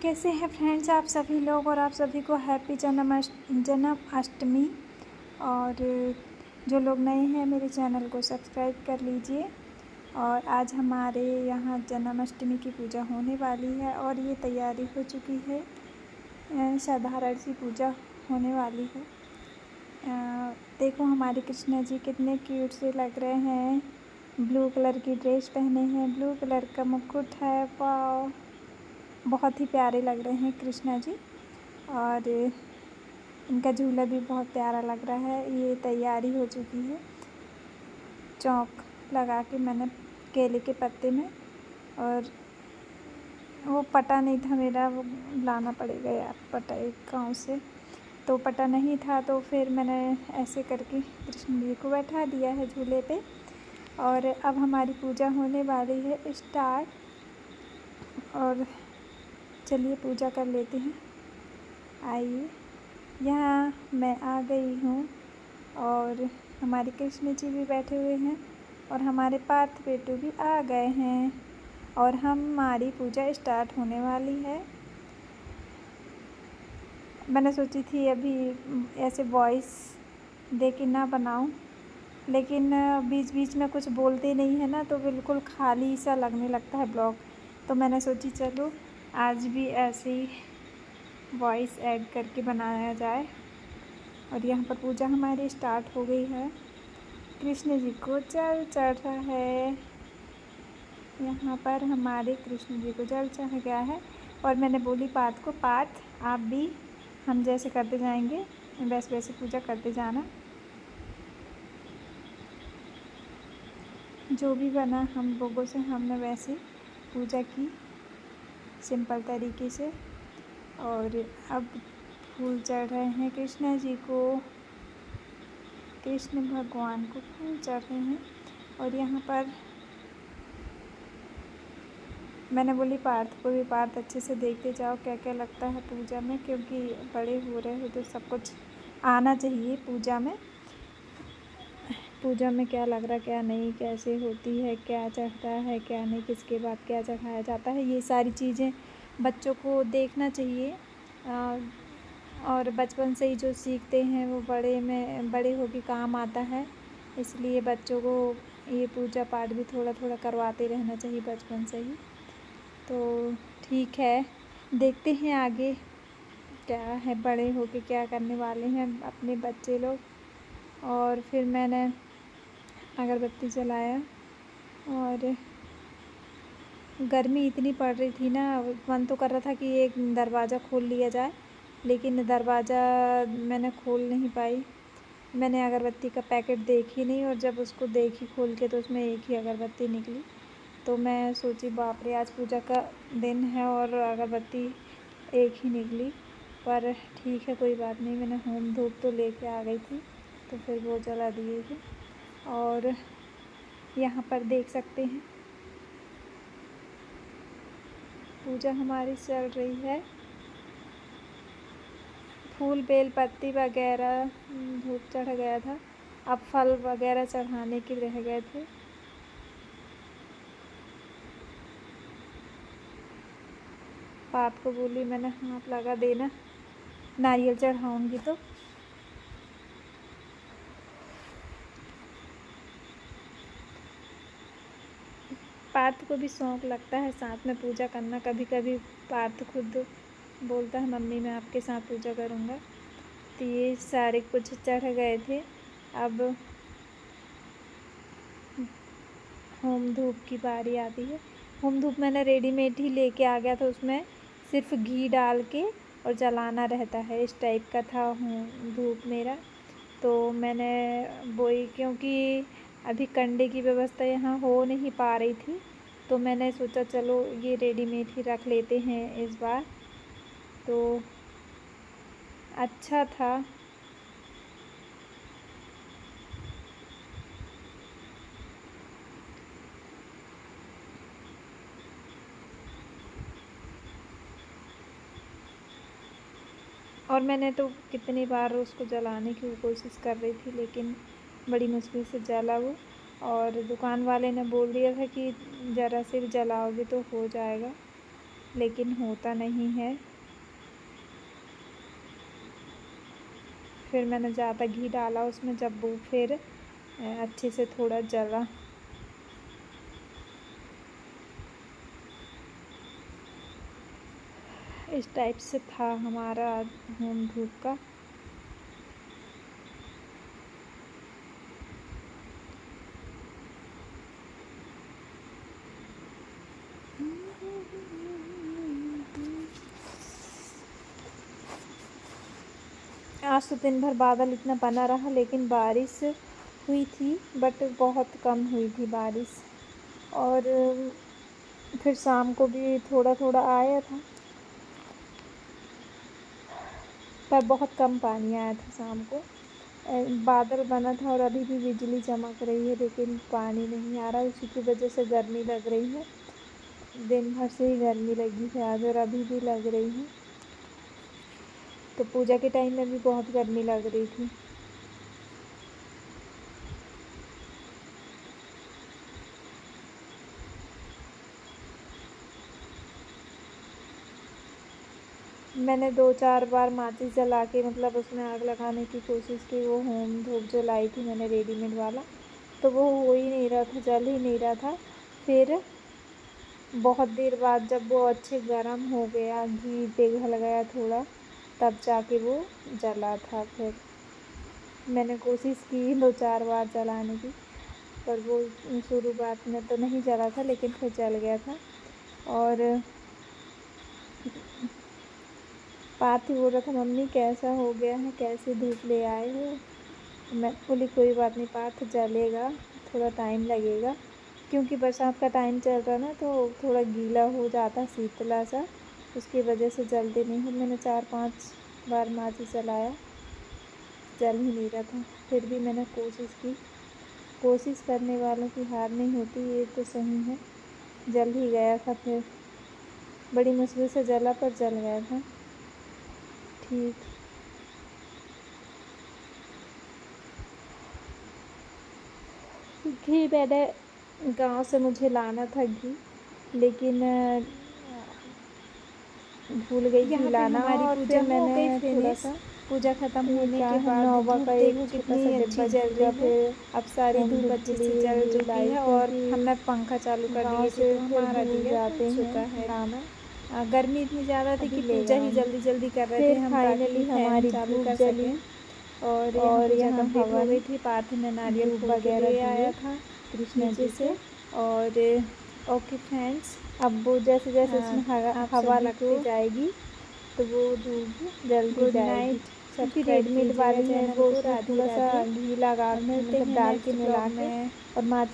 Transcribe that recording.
कैसे हैं फ्रेंड्स आप सभी लोग। और आप सभी को हैप्पी जन्माष्टमी। और जो लोग नए हैं मेरे चैनल को सब्सक्राइब कर लीजिए। और आज हमारे यहाँ जन्माष्टमी की पूजा होने वाली है और ये तैयारी हो चुकी है। साधारण सी पूजा होने वाली है। देखो हमारे कृष्णा जी कितने क्यूट से लग रहे हैं। ब्लू कलर की ड्रेस पहने हैं, ब्लू कलर का मुकुट है। वाह, बहुत ही प्यारे लग रहे हैं कृष्णा जी। और इनका झूला भी बहुत प्यारा लग रहा है। ये तैयारी हो चुकी है। चौक लगा के मैंने केले के पत्ते में, और वो पटा नहीं था मेरा, वो लाना पड़ेगा यार पटा एक गाँव से। तो पटा नहीं था तो फिर मैंने ऐसे करके कृष्ण जी को बैठा दिया है झूले पे। और अब हमारी पूजा होने वाली है स्टार्ट। और चलिए पूजा कर लेते हैं। आइए, यहाँ मैं आ गई हूँ और हमारे कृष्ण जी भी बैठे हुए हैं और हमारे पार्थ बेटू भी आ गए हैं और हमारी पूजा स्टार्ट होने वाली है। मैंने सोची थी अभी ऐसे वॉइस दे के ना बनाऊँ, लेकिन बीच बीच में कुछ बोलते नहीं है ना, तो बिल्कुल खाली सा लगने लगता है ब्लॉग। तो मैंने सोची चलो आज भी ऐसे ही वॉइस ऐड करके बनाया जाए। और यहाँ पर पूजा हमारी स्टार्ट हो गई है। कृष्ण जी को जल चढ़ रहा है। यहाँ पर हमारे कृष्ण जी को जल चढ़ गया है। और मैंने बोली पार्थ को, पार्थ आप भी हम जैसे करते जाएंगे वैसे वैसे पूजा करते जाना। जो भी बना हम लोगों से हमने वैसे पूजा की सिंपल तरीके से। और अब फूल चढ़ रहे हैं कृष्ण जी को, कृष्ण भगवान को फूल चढ़ रहे हैं। और यहाँ पर मैंने बोली पार्थ को भी, पार्थ अच्छे से देखते जाओ क्या क्या लगता है पूजा में, क्योंकि बड़े हो रहे हो तो सब कुछ आना चाहिए पूजा में। पूजा में क्या लग रहा क्या नहीं, कैसे होती है, क्या चढ़ता है क्या नहीं, किसके बाद क्या चढ़ाया जाता है, ये सारी चीज़ें बच्चों को देखना चाहिए। और बचपन से ही जो सीखते हैं वो बड़े होके काम आता है। इसलिए बच्चों को ये पूजा पाठ भी थोड़ा थोड़ा करवाते रहना चाहिए बचपन से ही। तो ठीक है, देखते हैं आगे क्या है, बड़े होके क्या करने वाले हैं अपने बच्चे लोग। और फिर मैंने अगरबत्ती जलाया और गर्मी इतनी पड़ रही थी ना, मन तो कर रहा था कि एक दरवाज़ा खोल लिया जाए, लेकिन दरवाज़ा मैंने खोल नहीं पाई। मैंने अगरबत्ती का पैकेट देखी नहीं, और जब उसको देखी खोल के तो उसमें एक ही अगरबत्ती निकली। तो मैं सोची बाप रे, आज पूजा का दिन है और अगरबत्ती एक ही निकली। पर ठीक है, कोई बात नहीं, मैंने होम धूप तो लेके आ गई थी तो फिर वो जला दिए थे। और यहाँ पर देख सकते हैं पूजा हमारी चल रही है। फूल बेल पत्ती वगैरह धूप चढ़ गया था, अब फल वगैरह चढ़ाने के रह गए थे। पार्थ को बोली मैंने हाथ लगा देना, नारियल चढ़ाऊंगी तो। पार्थ को भी शौक़ लगता है साथ में पूजा करना। कभी कभी पार्थ खुद बोलता है मम्मी मैं आपके साथ पूजा करूँगा। तो ये सारे कुछ चढ़ गए थे। अब होम धूप की बारी आती है। होम धूप मैंने रेडीमेड ही लेके आ गया था, उसमें सिर्फ घी डाल के और जलाना रहता है, इस टाइप का था होम धूप मेरा। तो मैंने वही, क्योंकि अभी कंडे की व्यवस्था यहाँ हो नहीं पा रही थी, तो मैंने सोचा चलो ये रेडीमेड ही रख लेते हैं इस बार। तो अच्छा था। और मैंने तो कितनी बार उसको जलाने की कोशिश कर रही थी, लेकिन बड़ी मुश्किल से जला वो। और दुकान वाले ने बोल दिया था कि ज़रा सिर्फ जलाओगे तो हो जाएगा। लेकिन होता नहीं है। फिर मैंने ज़्यादा घी डाला उसमें, जब वो फिर अच्छे से थोड़ा जला। इस टाइप से था हमारा होम धूप का। आज तो दिन भर बादल इतना बना रहा, लेकिन बारिश हुई थी, बट बहुत कम हुई थी बारिश। और फिर शाम को भी थोड़ा थोड़ा आया था, पर बहुत कम पानी आया था शाम को। बादल बना था और अभी भी बिजली चमक रही है, लेकिन पानी नहीं आ रहा। उसी की वजह से गर्मी लग रही है। दिन भर से ही गर्मी लगी है आज, और अभी भी लग रही है। तो पूजा के टाइम में भी बहुत गर्मी लग रही थी। मैंने 2-4 बार माचिस जला के मतलब उसमें आग लगाने की कोशिश की। वो होम धूप जो लाई थी मैंने रेडीमेड वाला, तो वो हो ही नहीं रहा था, जल ही नहीं रहा था। फिर बहुत देर बाद जब वो अच्छे गर्म हो गया, घी पिघल गया थोड़ा, तब जाके वो जला था। फिर मैंने कोशिश की 2-4 बार जलाने की, पर वो शुरुआत में तो नहीं जला था, लेकिन फिर जल गया था। और पार्थ बोल रहा था, मम्मी कैसा हो गया है, कैसे धूप ले आए हो। मैं बोली कोई बात नहीं पार्थ, जलेगा, थोड़ा टाइम लगेगा, क्योंकि बरसात का टाइम चल रहा ना, तो थोड़ा गीला हो जाता, शीतला सा, उसकी वजह से जल्दी नहीं है। मैंने 4-5 बार माचिस जलाया, जल ही नहीं रहा था। फिर भी मैंने कोशिश की। कोशिश करने वालों की हार नहीं होती, ये तो सही है। जल ही गया था, फिर बड़ी मुश्किल से जला, पर जल गया था। ठीक। घी मैंने गांव से मुझे लाना था घी, लेकिन भूल गई घी लाना। और फिर मैंने थोड़ा सा पूजा खत्म होने के बाद नौवा धूप का एक देखो छोटा कितनी सा अच्छी डिब्बा जल घी का, रही है। फिर अब सारी होम धूप धूप अच्छे के से लिए जल घी चुकी लाई, है और क्योंकि हमने पंखा चालू कर गांव दिए थे, से तो फिर हमारा भूल दिया जाते खुल चुका हैं है। लाना। गर्मी इतनी ज़्यादा थी अभी कि ले पूजा ही आऊँगी। जल्दी जल्दी कर रहे थे फिर हम, ताकि फाइनली फैन हमारी चालू धूप कर जली, सकें। और यहाँ और पूजा यहाँ कंप्लीट हो हवन गई थी। पार्थ ने नारियल धूप फोड़ के वगैरह ले आया दिए था कृष्णा नीचे जी से। को। और ओके फ्रेंड्स, अब वो जैसे जैसे इसमें आप हवा सभी को लगती जाएगी, तो वो धूप जलती गुड जाएगी। नाइट। क्योंकि सब्सक्राइब रेडीमेड कीजिएगा वाली है, चैनल वो को। उसमें राधे थोड़ा सा राधे। घी लगा और मिलते मतलब हैं डाल के नेक्स्ट ब्लॉग मिला के, में। और माचिस